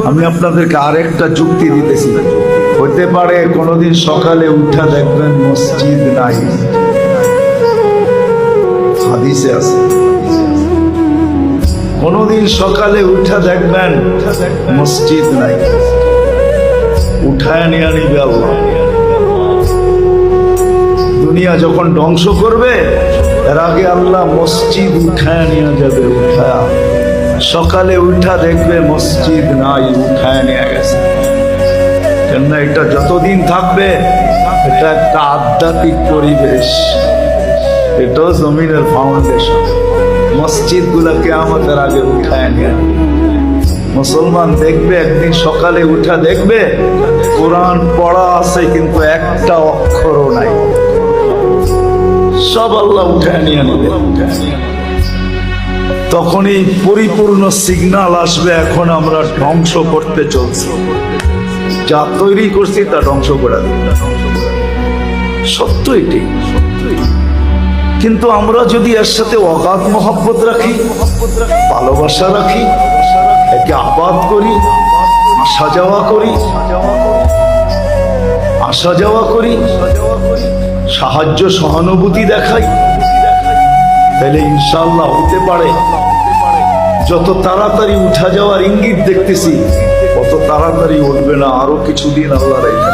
আমি আপনাদেরকে আরেকটা যুক্তি দিতেছি। হতে পারে কোনোদিন সকালে উঠা দেখবেন মসজিদ নাই, হাদিসে আছে। কোনোদিন সকালে উঠা দেখবেন মসজিদ নাই, উঠায় নিয়ে নিবে আল্লাহ। দুনিয়া যখন ধ্বংস করবে এর আগে আল্লাহ মসজিদ উঠায় নিয়ে যাবে। উঠায়া সকালে উঠা দেখবে মসজিদ নাই, উঠায় নিয়ে গেছে। কেননা এটা যতদিন থাকবে এটা একটা আধ্যাত্মিক পরিবেশ, এটাও জমিনের ফাউন্ডেশন। মসজিদ গুলাকে আমাদের আগে উঠায় নিয়ে মুসলমান দেখবে একদিন সকালে উঠা দেখবে কোরআন পড়া আছে কিন্তু একটা অক্ষরও নাই, সব আল্লাহ উঠায় নিয়ে নেবে। তখনই পরিপূর্ণ সিগন্যাল আসবে এখন আমরা ধ্বংস করতে চলছি, যা তৈরি করছি তা ধ্বংস করে দেবে। সত্য এটি। কিন্তু আমরা যদি এর সাথে অগাধ মহব্বত রাখি, ভালোবাসা রাখি, একে আবাদ করি, আসা যাওয়া করি, সাহায্য সহানুভূতি দেখাই, তাহলে ইনশাআল্লাহ হতে পারে যত তাড়াতাড়ি উঠা যাওয়ার ইঙ্গিত দেখতেছি তত তাড়াতাড়ি উঠবে না, আরো কিছুদিন আল্লাহ রেখে।